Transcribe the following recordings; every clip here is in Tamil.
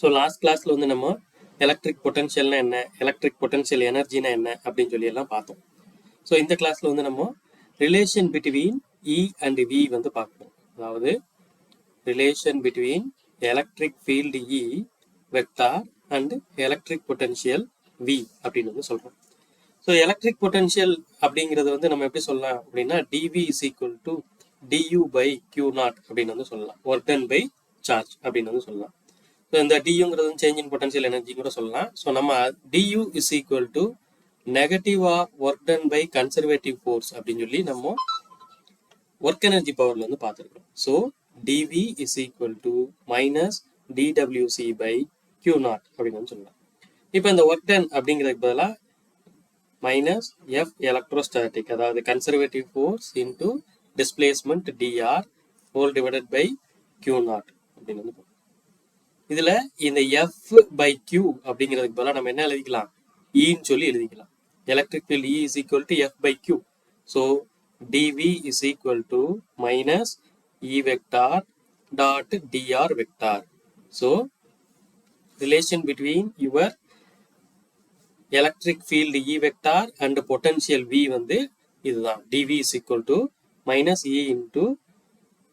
ஸோ லாஸ்ட் கிளாஸ்ல வந்து நம்ம எலக்ட்ரிக் பொட்டன்ஷியல்னா என்ன, எலக்ட்ரிக் பொட்டன்ஷியல் எனர்ஜினா என்ன அப்படின்னு சொல்லி எல்லாம் பார்த்தோம். ஸோ இந்த கிளாஸ்ல வந்து நம்ம relation between E and V வந்து பார்க்கணும். அதாவது relation between electric field E vector and electric potential V அப்படின்னு வந்து சொல்றோம். ஸோ எலக்ட்ரிக் பொட்டன்ஷியல் அப்படிங்கிறது வந்து நம்ம எப்படி சொல்லலாம் அப்படின்னா dV is equal to dU by q nought அப்படின்னு வந்து சொல்லலாம். ஒர்க் டன் பை சார்ஜ் அப்படின்னு வந்து சொல்லலாம். ஸோ இந்த டியூங்கிறது சேஞ்ச் இன் பொட்டன்ஷியல் எனர்ஜி கூட சொல்லலாம். ஸோ நம்ம dU is equal to negative of work done by conservative force அப்படின்னு சொல்லி நம்ம ஒர்க் எனர்ஜி பவர்ல வந்து பார்த்துருக்கோம். So dV is equal to minus டிடபிள்யூசி பை கியூ நாட் அப்படின்னு வந்து சொல்லலாம். இப்போ இந்த ஒர்க் டன் அப்படிங்கிறதுக்கு பதிலாக மைனஸ் எஃப் எலக்ட்ரோஸ்டாட்டிக், அதாவது conservative force into displacement dr whole divided by q nought அப்படின்னு வந்து. இதுல இந்த எஃப் பை கியூ அப்படிங்கிறதுக்கு பதிலாக நம்ம என்ன எழுதிக்கலாம், இன்னு சொல்லி எழுதிக்கலாம். Electric field E is equal to F by Q. So dV is equal to minus E vector dot dr vector. So relation between your electric field E vector and potential V வந்து இதுதான். DV is equal to minus E into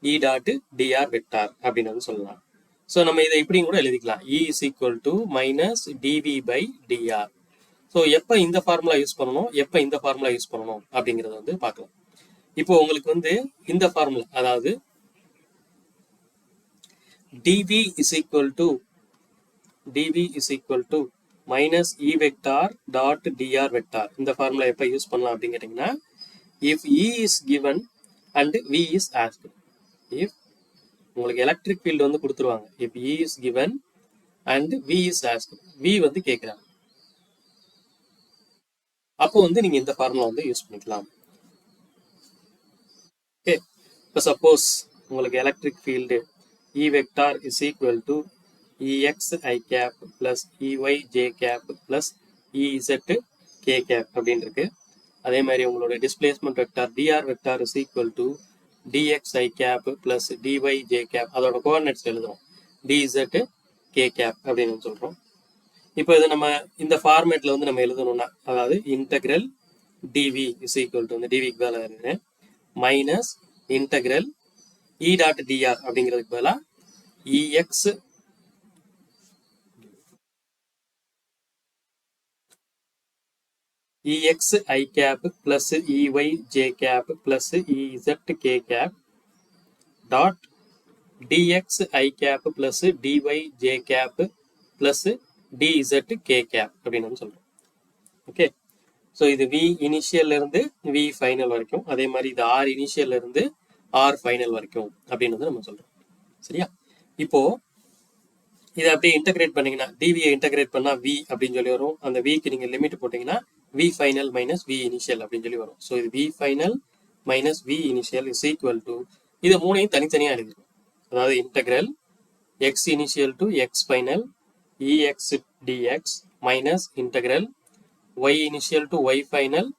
E dot dr vector அப்படின்னு வந்து சொல்லலாம். ஸோ நம்ம இதை இப்படியும் கூட எழுதிக்கலாம், E is equal to minus dV by dr. So எப்போ இந்த ஃபார்முலா யூஸ் பண்ணணும், எப்போ இந்த ஃபார்முலா யூஸ் பண்ணணும் அப்படிங்கிறத வந்து பார்க்கலாம். இப்போ உங்களுக்கு வந்து இந்த ஃபார்முலா, அதாவது dV is equal to minus E vector dot dr vector, இந்த ஃபார்முலா எப்போ யூஸ் பண்ணலாம் அப்படின்னு கேட்டிங்கன்னா, if E is given and V is asked. If உங்களுக்கு எலக்ட்ரிக் ஃபீல்டு வந்து கொடுத்துருவாங்க, if E is given and V is asked, V வந்து கேட்குறாங்க, அப்போ வந்து நீங்க இந்த ஃபார்முலா வந்து யூஸ் பண்ணிக்கலாம். ஓகே, இப்போ சப்போஸ் உங்களுக்கு electric field E vector is equal to Ex i cap plus Ey j cap plus Ez k cap அப்படின்னு இருக்கு. அதே மாதிரி உங்களோட displacement vector dr vector is equal to dx i cap plus dy j cap, அதோட கோஆர்டினேட்ஸ் எழுதுறோம், dz k cap அப்படின்னு சொல்றோம். இப்போ இது நம்ம இந்த ஃபார்மேட்ல வந்து நம்ம எழுதணும்னா, அதாவது integral dv is equal to, இந்த டிவிக்கு பதிலாக எழுதுறேன், minus integral E dot dr அப்படிங்கிறதுக்கு பதிலாக ex i cap plus ey j cap plus ez k cap dot dx i cap plus dy j cap plus dz k cap அப்படின்னு சொல்றோம். ஓகே, ஸோ இது வி இனிஷியல்ல இருந்து வி ஃபைனல் வரைக்கும், அதே மாதிரி இது ஆர் இனிஷியல்ல இருந்து ஆர் ஃபைனல் வரைக்கும் அப்படின்னு நம்ம சொல்றோம். சரியா? இப்போ இதை அப்படியே இன்டகிரேட் பண்ணீங்கன்னா, டிவியை இன்டகிரேட் பண்ணா வி அப்படின்னு சொல்லி வரும். அந்த விக்கு நீங்க லிமிட் போட்டீங்கன்னா V final minus V initial அப்படின்னு சொல்லி வரும். ஸோ இது V final minus V initial is equal to, இது மூணையும் தனித்தனியாக எழுதிடும். அதாவது integral x initial to x final Ex dx minus integral y initial to y final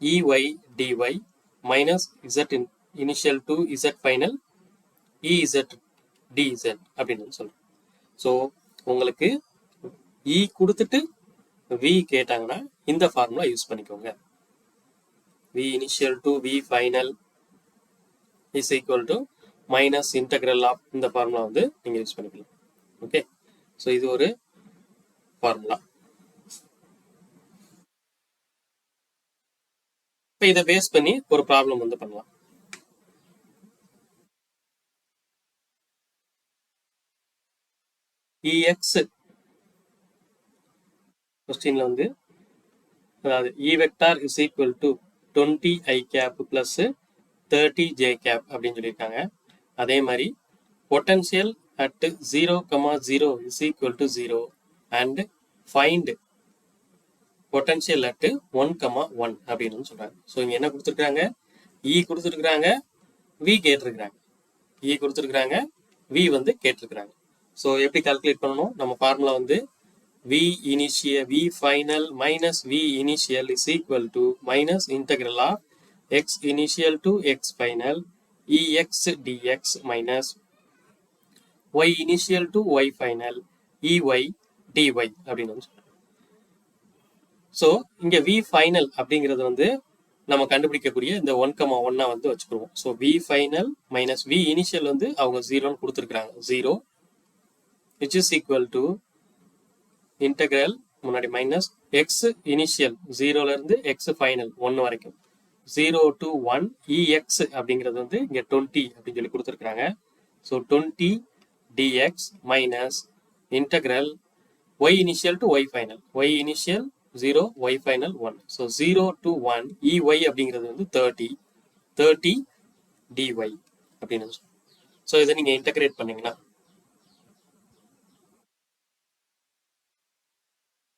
Ey dy minus z initial to z final Ez dz அப்படின்னு சொல்றோம். ஸோ உங்களுக்கு இ கொடுத்துட்டு வி கேட்டாங்கன்னா இந்த ஃபார்முலா யூஸ் பண்ணிக்கோங்க. V initial to V final is equal to minus integral of, இந்த ஃபார்முலா வந்து நீங்க யூஸ் பண்ணிக்கலாம். ஓகே, ஸோ இது ஒரு ஃபார்முலா. இப்போ இதை பேஸ் பண்ணி ஒரு ப்ராப்ளம் வந்து பண்ணலாம். இஎக்ஸ் கொஸ்டின்ல வந்து, அதாவது E vector is equal to 20 i cap plus 30 j cap அப்படின்னு சொல்லியிருக்காங்க. அதே மாதிரி potential at 0,0 is equal to 0 and find potential at 1,1 அப்படின்னு சொல்றாங்க. ஸோ இங்க என்ன கொடுத்துருக்காங்க, இ கொடுத்துருக்காங்க, வி கேட்டிருக்கிறாங்க, இ கொடுத்துருக்காங்க, வி வந்து கேட்டிருக்கிறாங்க. ஸோ எப்படி கால்குலேட் பண்ணணும், நம்ம ஃபார்முலா வந்து v initial v final minus v initial is equal to minus integral of x initial to x final ex dx minus y initial to y final EY dy அப்படின்னு வந்து சொல்றோம். ஸோ இங்க V ஃபைனல் அப்படிங்கிறது வந்து நம்ம கண்டுபிடிக்கக்கூடிய இந்த 1,1 வந்து வச்சுக்கிறோம். So V final minus V initial வந்து அவங்க 0ன்னு கொடுத்துருக்காங்க. 0 which is equal to integral முன்னாடி மைனஸ் எக்ஸ் இனிஷியல் 0ல இருந்து எக்ஸ் ஃபைனல் 1 வரைக்கும் 0 to 1 EX அப்படிங்கிறது வந்து இங்க 20 அப்படின்னு சொல்லி கொடுத்துருக்காங்க. So 20 dx minus integral y initial to y final. Y initial 0, y final 1. So 0 to 1 EY அப்படிங்கிறது வந்து 30 dy அப்படின்னு. ஸோ இதை நீங்க இன்டகிரேட் பண்ணீங்கன்னா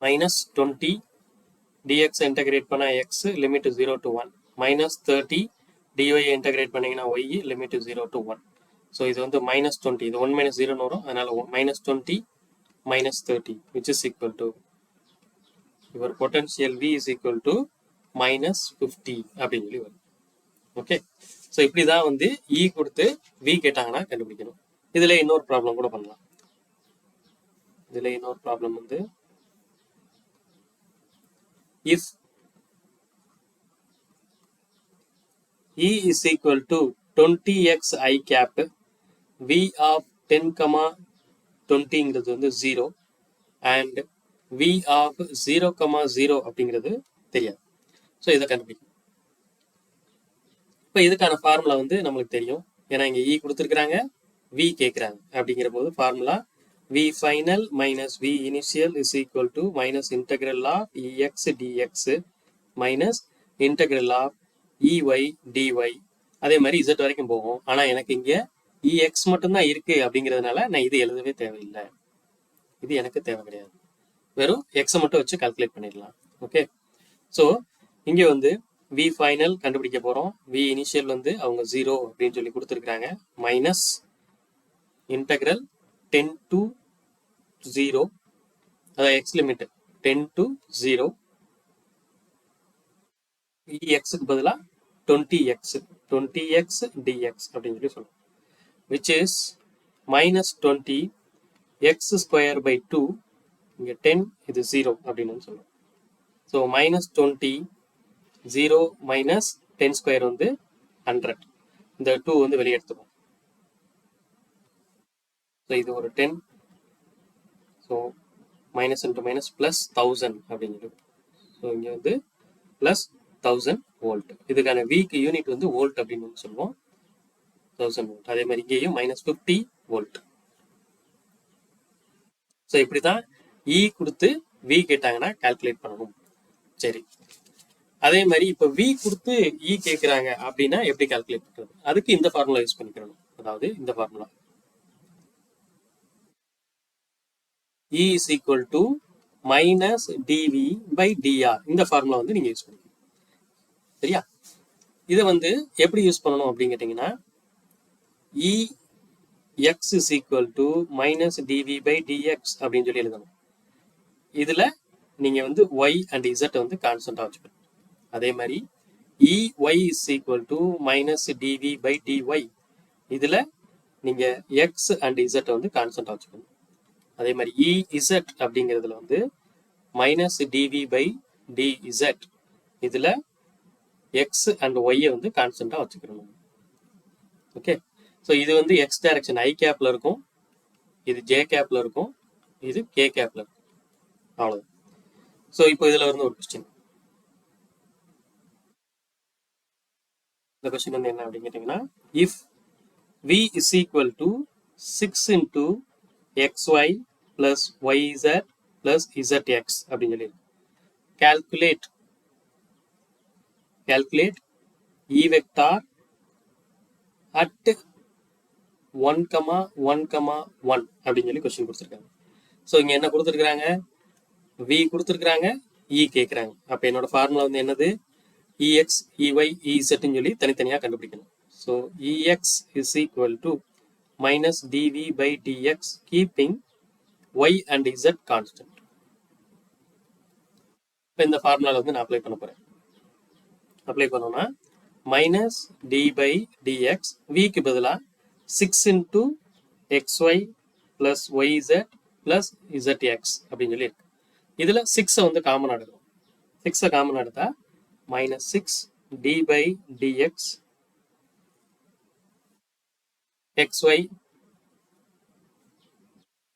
மைனஸ் 20 dx இன்டகிரேட் பண்ணா x limit 0 to 1 minus 30 dy integrate பண்ணீங்கன்னா y லிமிட் 0 to 1. ஸோ இது வந்து மைனஸ் 20, இது 1 மைனஸ் 0 வரும், அதனால minus 20 minus 30 which is equal to your potential V is equal to minus 50 அப்படின்னு சொல்லி வரும். ஓகே, ஸோ இப்படிதான் வந்து E கொடுத்து V கேட்டாங்கன்னா கண்டுபிடிக்கணும். இதுல இன்னொரு ப்ராப்ளம் கூட பண்ணலாம். இதுல இன்னொரு ப்ராப்ளம் வந்து if E is equal to 20x I cap V of 10, 20ங்கிறது வந்து 0 and V of 0, 0 அப்படிங்கிறது தெரியாது. ஸோ இதை கண்டுபிடிக்கும். இப்போ இதுக்கான ஃபார்முலா வந்து நம்மளுக்கு தெரியும். ஏன்னா இங்கே E கொடுத்துருக்குறாங்க, V கேட்குறாங்க. அப்படிங்கிற போது formula V final minus V initial is equal to minus integral of EX dx minus integral of EY dy. அதே மாதிரி Z வரைக்கும் போகும். ஆனால் எனக்கு இங்கே EX மட்டும்தான் இருக்கு அப்படிங்கிறதுனால நான் இது எழுதவே தேவையில்லை. இது எனக்கு தேவை கிடையாது. வெறும் எக்ஸை மட்டும் வச்சு கால்குலேட் பண்ணிடலாம். ஓகே, ஸோ இங்கே வந்து V ஃபைனல் கண்டுபிடிக்க போகிறோம். V இனிஷியல் வந்து அவங்க 0 அப்படின்னு சொல்லி கொடுத்துருக்குறாங்க. மைனஸ் இன்டகிரல் 10 to 0, அதாவது எக்ஸ் லிமிட் 10 to 0 EXக்கு பதிலாக 20x dx அப்படின்னு சொல்லி சொல்லுவோம். which is minus 20 x square by 2, இங்கே 10 இது 0 அப்படின்னு சொல்லுவோம். ஸோ மைனஸ் 20 0 மைனஸ் 10 ஸ்கொயர் வந்து 100, இந்த 2 வந்து வெளியே எடுத்துருவோம். ஸோ இது ஒரு 10, so minus into minus plus 1000 அப்படின்னு. ஸோ இங்கே வந்து ப்ளஸ் 1000 வோல்ட். இதுக்கான வீக் யூனிட் வந்து வோல்ட் அப்படின்னு சொல்லுவோம். 1000 வோல்ட். அதே மாதிரி இங்கேயும் மைனஸ் 50 வோல்ட். ஸோ இப்படி தான் E கொடுத்து V கேட்டாங்கன்னா கால்குலேட் பண்ணணும். சரி, அதே மாதிரி இப்போ V கொடுத்து E கேட்குறாங்க அப்படின்னா எப்படி கால்குலேட் பண்ணுறது? அதுக்கு இந்த ஃபார்முலா யூஸ் பண்ணிக்கிறணும். அதாவது இந்த formula E is equal to minus dV by dr. இந்த ஃபார்முலா வந்து நீங்கள் யூஸ் பண்ணிக்கணும். சரியா? இதை வந்து எப்படி யூஸ் பண்ணணும் அப்படின்னு கேட்டிங்கன்னா Ex is equal to minus dV by dx அப்படின்னு சொல்லி எழுதணும். இதில் நீங்கள் வந்து y and z வந்து கான்ஸ்டண்ட்டாக வச்சுக்கணும். அதே மாதிரி Ey is equal to minus dV by dy. இதில் நீங்கள் x and z வந்து கான்ஸ்டண்ட்டாக வச்சுக்கணும். அதே மாதிரி Ez அப்படிங்கிறதுல வந்து மைனஸ் dV by dz. இதில் x and y வந்து கான்ஸ்டண்ட்டாக வச்சுக்கணும். ஓகே, ஸோ இது வந்து எக்ஸ் டைரக்ஷன் ஐ கேப்ல இருக்கும், இது ஜே கேப்ல இருக்கும், இது கே கேப்ல இருக்கும். அவ்வளோதான். ஸோ இப்போ இதில் வந்து ஒரு கொஸ்டின். இந்த கொஸ்டின் வந்து என்ன அப்படின்னு கேட்டிங்கன்னா if V is equal to 6 into xy plus yz plus zx அப்படின்னு சொல்லி calculate E vector at 1, 1, 1 அப்படின்னு சொல்லி கொஸ்டின் கொடுத்துருக்காங்க. ஸோ இங்கே என்ன கொடுத்துருக்குறாங்க? V கொடுத்துருக்குறாங்க, E கேட்குறாங்க. அப்போ என்னோட ஃபார்முலா வந்து என்னது? EX, EY, EZன்னு சொல்லி தனித்தனியாக கண்டுபிடிக்கணும். So EX is equal to minus dV by dx keeping y and z constant. இப்போ இந்த ஃபார்முலாவில் வந்து நான் அப்ளை பண்ண போகிறேன். அப்ளை பண்ணோன்னா மைனஸ் டி பை டிஎக்ஸ், விக்கு பதிலாக 6 into xy plus yz plus zx அப்படின்னு சொல்லி இருக்கு. இதில் 6 வந்து காமன் எடுக்கும். 6 காமன் எடுத்தா minus 6 d by dx xy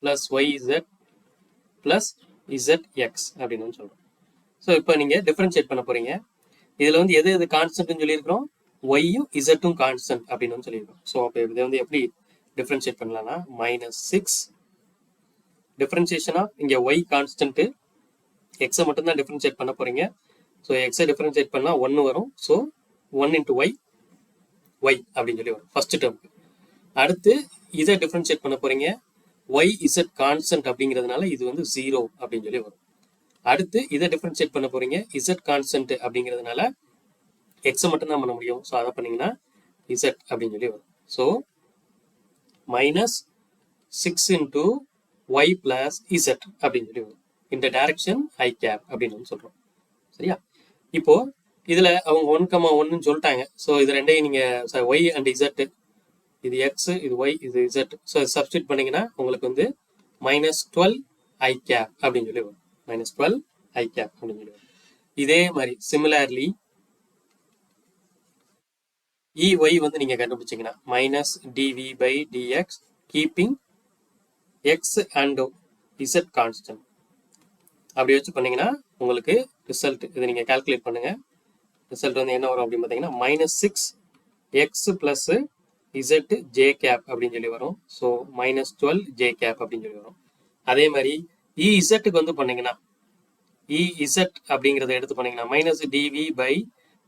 plus yz plus zx அப்படின்னு சொல்கிறோம். ஸோ இப்போ நீங்கள் டிஃப்ரென்ஷியேட் பண்ண போகிறீங்க. இதில் வந்து எது எது கான்ஸ்டன்ட்னு சொல்லியிருக்கிறோம், ஒய்யும் இசட்டும் கான்ஸ்டன்ட் அப்படின்னு சொல்லியிருக்கோம். ஸோ அப்போ இதை வந்து எப்படி டிஃப்ரென்ஷியேட் பண்ணலாம்னா -6 டிஃப்ரென்ஷியேஷன் ஆஃப் இங்கே ஒய் கான்ஸ்டன்ட்டு, எக்ஸை மட்டும்தான் டிஃப்ரென்ஷியேட் பண்ண போகிறீங்க. ஸோ எக்ஸை டிஃப்ரென்ஷியேட் பண்ணால் 1 வரும். ஸோ 1 into y ஒய் அப்படின்னு சொல்லி வரும் ஃபர்ஸ்ட் டேர்முக்கு. அடுத்து இதை டிஃப்ரென்ஷியேட் பண்ண போகிறீங்க. ஒய் இசட் கான்ஸ்டன்ட் அப்படிங்கிறதுனால இது வந்து 0 அப்படின்னு சொல்லி வரும். அடுத்து இதை டிஃப்ரென்ஷியேட் பண்ண போகிறீங்க. இசட் கான்ஸ்டன்ட் அப்படிங்கிறதுனால எக்ஸை மட்டும்தான் பண்ண முடியும். ஸோ அதை பண்ணிங்கன்னா இசட் அப்படின்னு சொல்லி வரும். So -6 into y plus z அப்படின்னு சொல்லி வரும். இந்த டைரக்ஷன் i cap அப்படின்னு சொல்றோம். சரியா? இப்போ இதுல அவங்க 1,1 சொல்லிட்டாங்க. ஸோ இது ரெண்டையும் நீங்க y and z, இது x, இது y, இது z. ஸோ சப்ஸ்டிட் பண்ணீங்கன்னா உங்களுக்கு வந்து -12 i cap அப்படின்னு சொல்லி வரும். -12 i cap அப்படின்னு சொல்லி வரும். இதே மாதிரி சிமிலர்லி ey வந்து நீங்க கண்டுபிடிச்சீங்கன்னா -dv by dx keeping x and z constant அப்படி வச்சு பண்ணீங்கன்னா உங்களுக்கு ரிசல்ட் இதை நீங்க கால்குலேட் பண்ணுங்க. ரிசல்ட் வந்து என்ன வரும் அப்படின்னு பார்த்தீங்கன்னா -6x plus z j cap அப்படின்னு சொல்லி வரும். ஸோ -12 j cap அப்படின்னு சொல்லி வரும். அதே மாதிரி க்கு வந்து பண்ணீங்கன்னா ez அப்படிங்கிறத எடுத்து பண்ணீங்கன்னா -dv by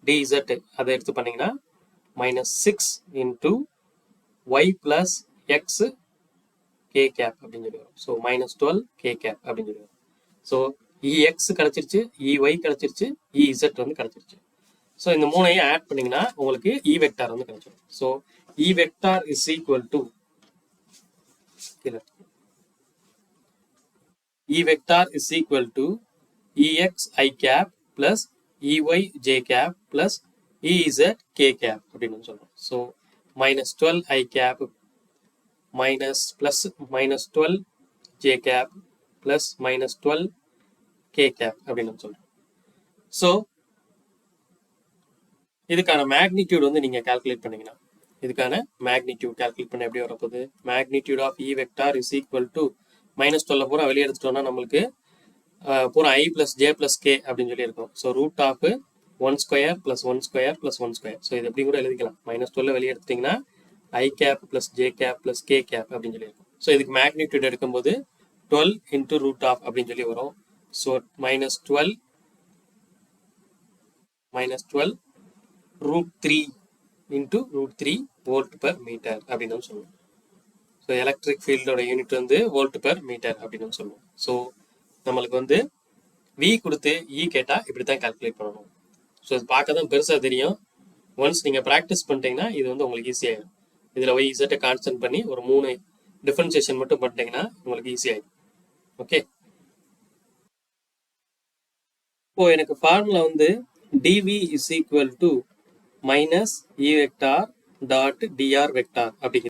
dz அதை எடுத்து பண்ணீங்கன்னா -6 into y plus x k cap அப்படின்னு சொல்லி வரும். ஸோ -12 k cap அப்படின்னு சொல்லி வரும். ஸோ ex கிடைச்சிருச்சு, ey கிடைச்சிருச்சு, ez வந்து கிடைச்சிருச்சு. ஸோ இந்த மூணையும் ஆட் பண்ணீங்கன்னா உங்களுக்கு e வெக்டார் வந்து கிடைச்சிடும். So e vector is equal to e vector is equal to ex i cap plus ey j cap plus ez k cap அப்படின்னு சொல்றோம். So -12 i cap -12 j cap plus -12 k cap அப்படின்னு சொல்றோம். ஸோ இதுக்கான மேக்னிடியூட் வந்து நீங்க கால்குலேட் பண்ணீங்கன்னா இதுக்கான மேக்னிடியூட் கால்குலேட் பண்ண எப்படி வரப்போகுது, magnitude of E vector is equal to -12 பூரா வெளியே எடுத்துட்டோம்னா நம்மளுக்கு பூரா i plus j plus k அப்படின்னு சொல்லி இருக்கும். So root of 1 square plus 1 square plus 1 square. So இது எப்படி கூட எழுதிக்கலாம். -12 வெளியே எடுத்துட்டீங்கன்னா i cap plus j cap plus k cap அப்படின்னு சொல்லி இருக்கும். ஸோ இதுக்கு மேக்னிடியூட் எடுக்கும்போது 12 into root of அப்படின்னு சொல்லி வரும். So -12 √3 into √3 volt per meter அப்படின்னு சொல்லுவோம். ஸோ எலக்ட்ரிக் ஃபீல்டோட யூனிட் வந்து வோல்ட் பெர் மீட்டர் அப்படின்னு சொல்லுவோம். ஸோ நம்மளுக்கு வந்து V கொடுத்து E கேட்டால் இப்படி தான் கால்குலேட் பண்ணணும். ஸோ இது பார்க்க தான் பெருசாக தெரியும். ஒன்ஸ் நீங்கள் ப்ராக்டிஸ் பண்ணிட்டீங்கன்னா இது வந்து உங்களுக்கு ஈஸியாகிடும். இதில் y z கான்ஸ்டன்ட் பண்ணி ஒரு 3 டிஃபரன்சியேஷன் மட்டும் பண்ணிட்டீங்கன்னா உங்களுக்கு ஈஸியாகிடும். ஓகே, இப்போ எனக்கு ஃபார்முலா வந்து dv is equal to -e vector dot dr vector அப்படிங்கிறது.